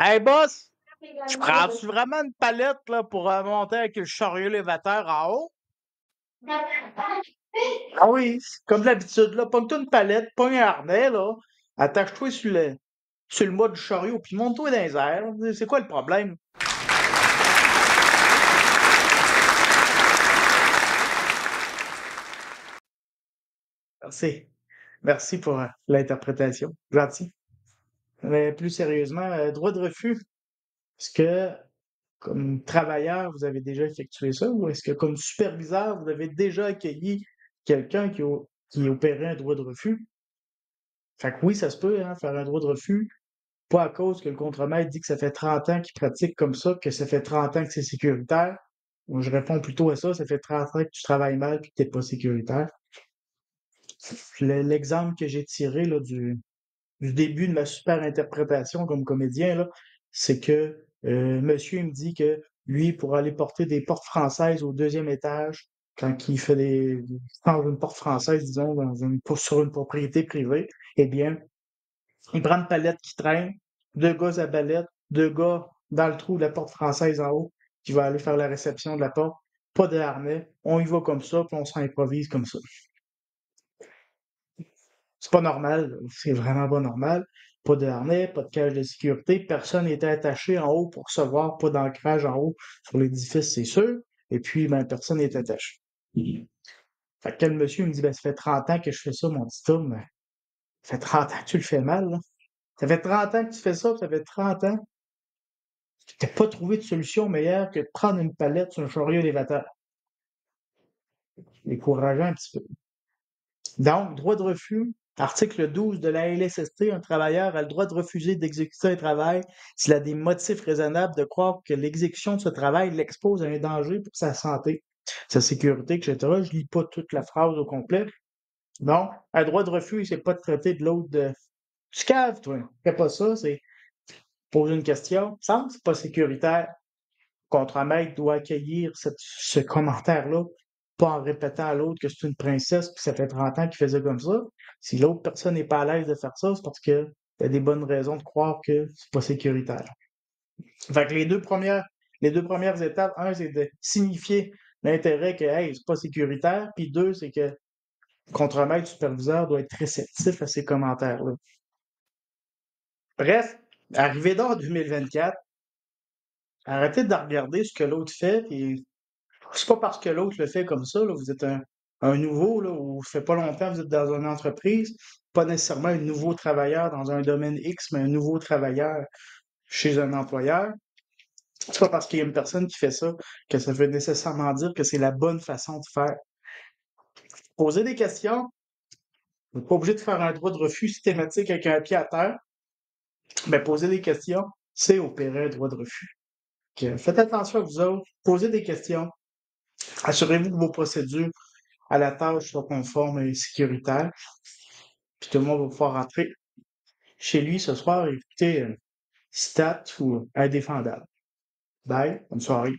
Hey boss, je prends-tu vraiment une palette là, pour monter avec le chariot élévateur en haut? Ah oui, comme d'habitude, là, pogne-toi une palette, pogne un harnais, là, attache-toi sur le mât du chariot, puis monte-toi dans les airs. C'est quoi le problème? Merci. Merci pour l'interprétation. Gentil. Mais plus sérieusement, droit de refus. Est-ce que, comme travailleur, vous avez déjà effectué ça, ou est-ce que, comme superviseur, vous avez déjà accueilli quelqu'un qui opérait un droit de refus? Fait que oui, ça se peut, hein, faire un droit de refus, pas à cause que le contremaître dit que ça fait 30 ans qu'il pratique comme ça, que ça fait 30 ans que c'est sécuritaire. Moi, je réponds plutôt à ça fait 30 ans que tu travailles mal et que tu n'es pas sécuritaire. L'exemple que j'ai tiré là, du début de ma super interprétation comme comédien, là, c'est que monsieur il me dit que lui, pour aller porter des portes françaises au deuxième étage, quand il fait dans une porte française, disons, sur une propriété privée, eh bien, il prend une palette qui traîne, deux gars à balette, deux gars dans le trou de la porte française en haut, qui va aller faire la réception de la porte. Pas de harnais, on y va comme ça, puis on s'improvise comme ça. C'est pas normal, c'est vraiment pas normal. Pas de harnais, pas de cage de sécurité, personne n'était attaché en haut pour recevoir, pas d'ancrage en haut sur l'édifice, c'est sûr. Et puis, ben, personne n'est attaché. Fait que le monsieur me dit, ben, ça fait 30 ans que je fais ça, mon petit homme. Ça fait 30 ans que tu le fais mal, là. Ça fait 30 ans que tu fais ça, ça fait 30 ans. Tu n'as pas trouvé de solution meilleure que de prendre une palette sur un chariot élévateur. Décourageant un petit peu. Donc, droit de refus, article 12 de la LSST, un travailleur a le droit de refuser d'exécuter un travail s'il a des motifs raisonnables de croire que l'exécution de ce travail l'expose à un danger pour sa santé, sa sécurité, etc. Je lis pas toute la phrase au complet. Donc, un droit de refus, c'est pas de traiter de l'autre de tu caves, toi. Fais pas ça, c'est poser une question. Ça c'est pas sécuritaire. Contremaître doit accueillir ce commentaire-là, pas en répétant à l'autre que c'est une princesse puis ça fait 30 ans qu'il faisait comme ça. Si l'autre personne n'est pas à l'aise de faire ça, c'est parce qu'il y a des bonnes raisons de croire que c'est pas sécuritaire. Fait que les deux premières étapes, un, c'est de signifier l'intérêt que hey, c'est pas sécuritaire, puis deux, c'est que le contremaître superviseur doit être réceptif à ces commentaires-là. Bref, arrivé dans 2024, arrêtez de regarder ce que l'autre fait, puis c'est pas parce que l'autre le fait comme ça, là, vous êtes un nouveau, là, ou ça fait pas longtemps que vous êtes dans une entreprise, pas nécessairement un nouveau travailleur dans un domaine X, mais un nouveau travailleur chez un employeur. C'est pas parce qu'il y a une personne qui fait ça que ça veut nécessairement dire que c'est la bonne façon de faire. Poser des questions, vous n'êtes pas obligé de faire un droit de refus systématique avec un pied à terre, mais poser des questions, c'est opérer un droit de refus. Faites attention à vous autres, posez des questions, assurez-vous que vos procédures à la tâche soient conformes et sécuritaires. Puis tout le monde va pouvoir rentrer chez lui ce soir et écouter Stat ou Indéfendable. Bye, bonne soirée.